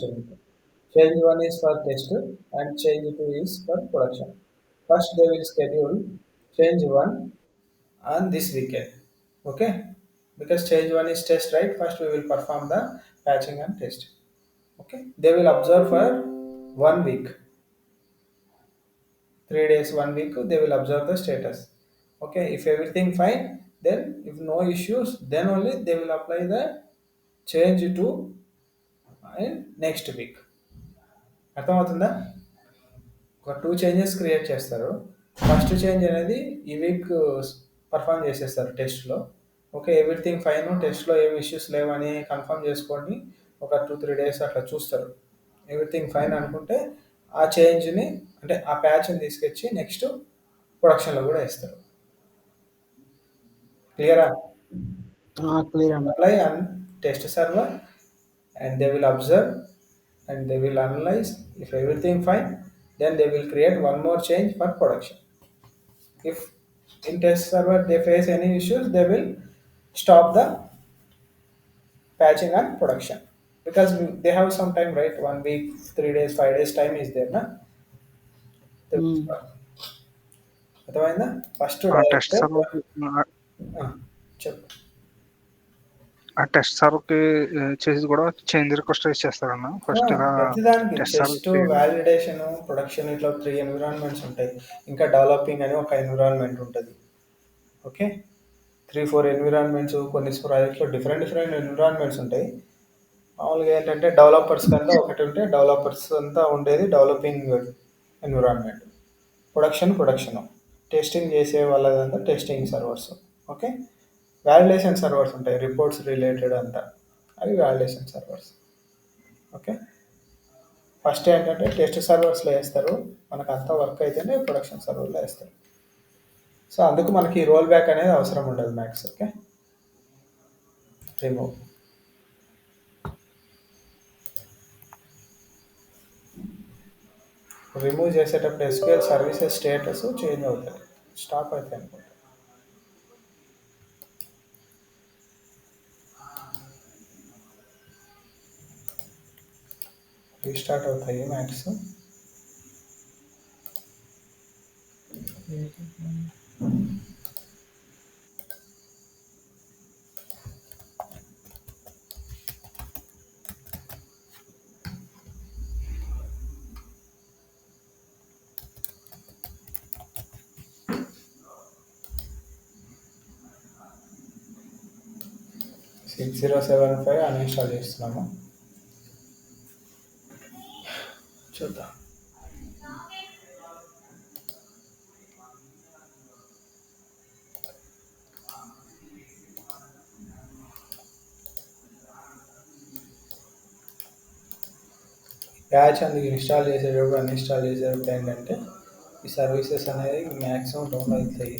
mentioned. Change 1 is for test and change 2 is for production. First, they will schedule change 1 on this weekend. Okay? Because change 1 is test, right? First, we will perform the patching and test. Okay? They will observe for 1 week, 3 days, 1 week, they will observe the status. Okay? If everything fine, then if no issues, then only they will apply the change to in next week. అర్థమవుతుందా? ఒక 2 changes create చేస్తారు. First change అనేది ఈ week perform చేసేస్తారు టెస్ట్లో. Okay, everything fine, టెస్ట్లో ఏమి issues లేవని కన్ఫర్మ్ చేసుకొని ఒక 2-3 డేస్ అట్లా చూస్తారు. ఎవ్రీథింగ్ ఫైన్ అనుకుంటే ఆ చేంజ్ని అంటే ఆ ప్యాచ్ని తీసుకొచ్చి నెక్స్ట్ ప్రొడక్షన్లో కూడా వేస్తారు. క్లియరా? క్లియర్ అన్న. Apply on test server and they will observe and they will analyze. If everything fine, then they will create one more change for production. If in test server they face any issues, they will stop the patching and production because they have some time, right? 1 week, 3 days, 5 days time is there, na? అర్థమైందా? First ఆ test direct server చెప్పు. ఆ test సర్వర్కి చేసి కూడా change request raise చేస్తారన్న first ప్రతిదానికి test test, server. Validation, production, ఇట్లా 3 environments ఉంటాయి. ఇంకా డెవలపింగ్ అని ఒక ఎన్విరాన్మెంట్ ఉంటుంది. Okay, 3-4 environments. కొన్ని ప్రాజెక్ట్లో డిఫరెంట్ డిఫరెంట్ ఎన్విరాన్మెంట్స్ ఉంటాయి. మామూలుగా ఏంటంటే డెవలపర్స్ కంతా ఒకటి ఉంటే డెవలపర్స్ అంతా ఉండేది డెవలపింగ్ ఎన్విరాన్మెంట్. ప్రొడక్షన్ టెస్టింగ్ చేసే వాళ్ళదంతా testing servers. Okay, validation servers ఉంటాయి, రిపోర్ట్స్ రిలేటెడ్ అంతా, అవి వ్యాలిడేషన్ సర్వర్స్. ఓకే, ఫస్ట్ ఏంటంటే టెస్ట్ సర్వర్స్లో వేస్తారు, మనకు అంతా వర్క్ అయితేనే ప్రొడక్షన్ సర్వర్లో వేస్తారు. సో అందుకు మనకి రోల్ బ్యాక్ అనేది అవసరం ఉండదు మ్యాక్స్. ఓకే, రిమూవ్ చేసేటప్పుడు ఎస్క్యూఎల్ సర్వీసెస్ స్టేటస్ చేంజ్ అవుతుంది, స్టాప్ అవుతాయి అనుకుంటా. రీస్టార్ట్ అవుతాయి మ్యాక్స్. సిక్స్ 075 అన్ఇన్స్టాల్ చేస్తున్నాము, చూద్దాం. ప్యాచ్ అందుకు ఇన్స్టాల్ చేసేటప్పుడు అన్ఇన్స్టాల్ చేసేటప్పుడు ఏంటంటే ఈ సర్వీసెస్ అనేది మ్యాక్సిమం డౌన్ అవుతాయి.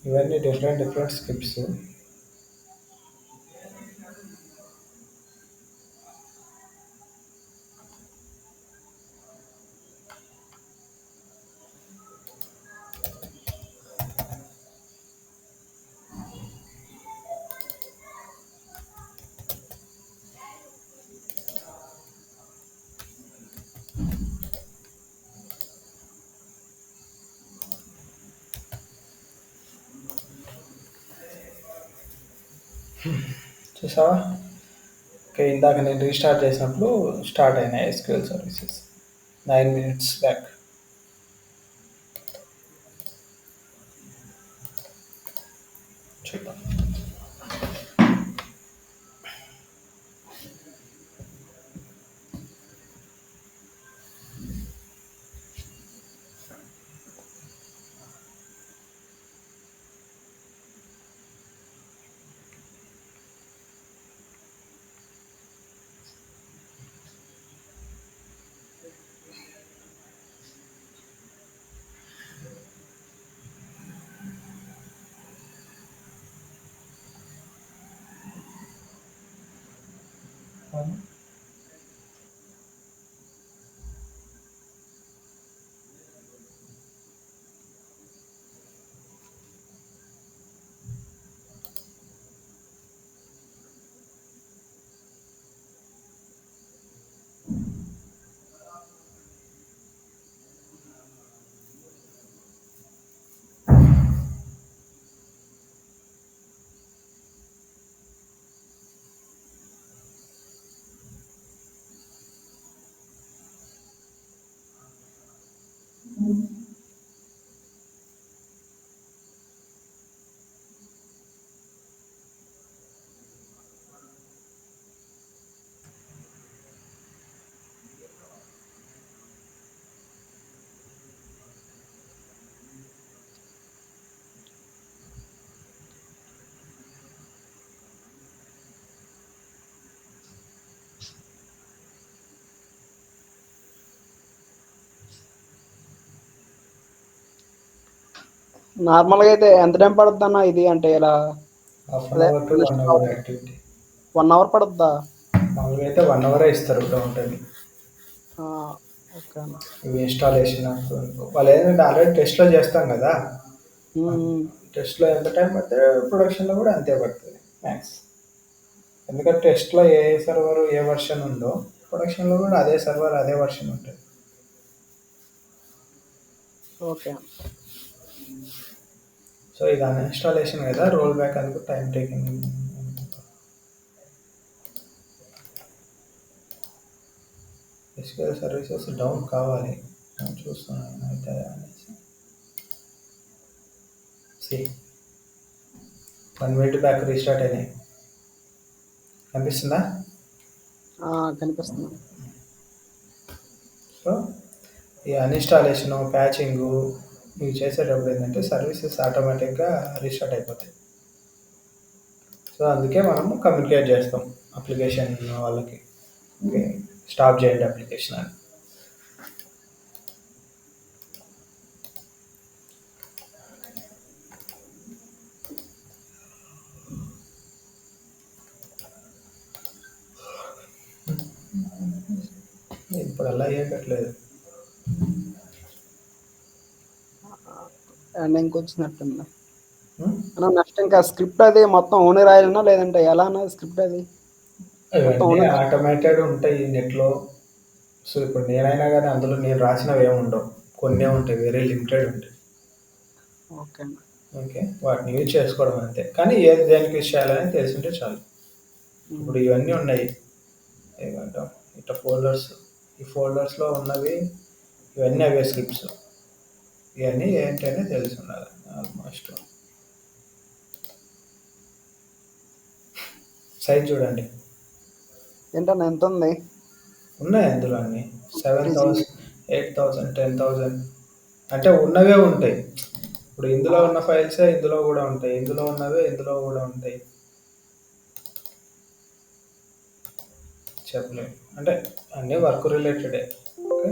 ఇవన్నీ డిఫరెంట్ డిఫరెంట్ స్క్రిప్ట్స్. చూసావా? ఓకే, ఇందాక నేను రీస్టార్ట్ చేసినప్పుడు స్టార్ట్ అయినాయి ఎస్క్యూఎల్ సర్వీసెస్ 9 minutes బ్యాక్. చూద్దాం. నార్మల్గా అయితే ఎంత టైం పడుతుంది అన్న ఇది అంటే ఇలా half an hour to 1 hour activity. 1 hour పడుతుందా? మామూలుగా అయితే 1 hour ఇస్తారు డౌన్ టైం. ఓకే అన్న. ఇవి ఇన్స్టాలేషన్ వాళ్ళు ఏంటంటే ఆల్రెడీ టెస్ట్లో చేస్తాం కదా, టెస్ట్లో ఎంత టైం పడితే ప్రొడక్షన్లో కూడా అంతే పడుతుంది మ్యాక్స్. ఎందుకంటే టెస్ట్లో ఏ సర్వర్ ఏ వర్షన్ ఉందో ప్రొడక్షన్లో కూడా అదే సర్వర్ అదే వర్షన్ ఉంటుంది. ఓకే. సో ఇది అన్ఇన్స్టాలేషన్ కదా, రోల్ బ్యాక్ అందుకు time taking. SQL services down కావాలి, నేను చూస్తున్నాను అయితే అనేసి. 1 minute బ్యాక్ రీస్టార్ట్ అయినాయి, కనిపిస్తుందా? కనిపిస్తుంది. సో ఈ అన్ఇన్స్టాలేషను ప్యాచింగు ఇవి చేసేటప్పుడు ఏంటంటే సర్వీసెస్ ఆటోమేటిక్గా రీస్టార్ట్ అయిపోతాయి. సో అందుకే మనము కమ్యూనికేట్ చేస్తాం అప్లికేషన్ వాళ్ళకి, ఓకే స్టాప్ చేయండి అప్లికేషన్ అని. ఇప్పుడు అలా అయ్యేటట్లేదు. ఎండింగ్కి వచ్చినట్టుంది అన్న. నెక్స్ట్ ఇంకా స్క్రిప్ట్ అది మొత్తం ఓనే రాయాలన్నా లేదంటే ఎలా అన్నది స్క్రిప్ట్ అది? ఇవన్నీ ఆటోమేటెడ్ ఉంటాయి నెట్లో. సో ఇప్పుడు నేనైనా కానీ అందులో నేను రాసినవి ఏమి ఉండవు, కొన్ని ఉంటాయి, వెరీ లిమిటెడ్ ఉంటాయి. ఓకే. ఓకే, వాటిని యూజ్ చేసుకోవడం అంతే. కానీ ఏది దేనికి యూజ్ చేయాలని తెలిసింటే చాలు. ఇప్పుడు ఇవన్నీ ఉన్నాయి ఏమంటాం ఇట్లా ఫోల్డర్స్, ఈ ఫోల్డర్స్లో ఉన్నవి ఇవన్నీ అవే స్క్రిప్ట్స్. ఇవన్నీ ఏంటనే తెలిసి ఉండాలి ఆల్మోస్ట్. సైజ్ చూడండి ఏంటన్నా ఎంత ఉంది? ఉన్నాయి అందులో అన్నీ 7,000, 8,000, 10,000 అంటే ఉన్నవే ఉంటాయి. ఇప్పుడు ఇందులో ఉన్న ఫైల్సే ఇందులో కూడా ఉంటాయి, ఇందులో ఉన్నవే ఇందులో కూడా ఉంటాయి. చెప్పలేము, అంటే అన్నీ వర్క్ రిలేటెడే. ఓకే,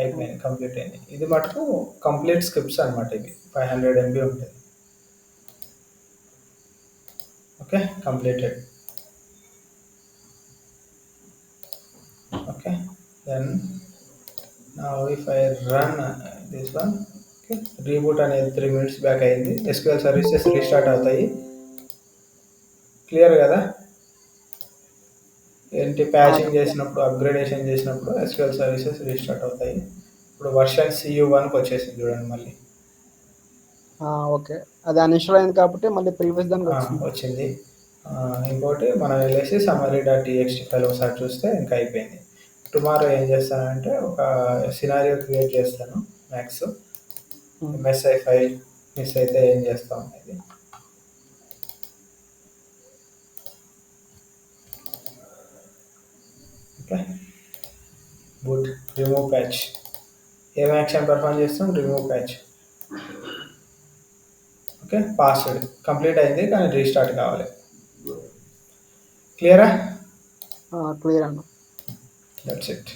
అయిపోయింది, కంప్లీట్ అయింది. ఇది మటుకు కంప్లీట్ స్క్రిప్ట్స్ అనమాట. ఇవి 500 MB ఉంటుంది. Okay, completed. Okay, then now if I run this one, okay, reboot అనేది 3 minutes బ్యాక్ అయింది. SQL సర్వీసెస్ రీస్టార్ట్ అవుతాయి. క్లియర్ కదా? ఏంటి ప్యాచింగ్ చేసినప్పుడు, అప్గ్రేడేషన్ చేసినప్పుడు SQL సర్వీసెస్ రీస్టార్ట్ అవుతాయి. ఇప్పుడు వర్షన్ CU1కి వచ్చేసింది చూడండి మళ్ళీ. ఓకే, అది అన్ఇన్స్టాల్ అయింది కాబట్టి మళ్ళీ ప్రీవియస్ దానికి వచ్చింది. ఇంకోటి మనం వెళ్ళేసి summary.txt ఫైల్ ఒకసారి చూస్తే ఇంకా అయిపోయింది. టుమారో ఏం చేస్తానంటే ఒక సినారియో క్రియేట్ చేస్తాను. మ్యాక్స్ MSI ఫైల్ మిస్ అయితే ఏం చేస్తాం అనేది. Okay, boot remove patch. ఏం యాక్షన్ పర్ఫామ్ చేస్తాం? Remove patch. Okay, password complete అయింది కానీ రీస్టార్ట్ కావాలి. క్లియరా? క్లియర్ అన్న. That's it.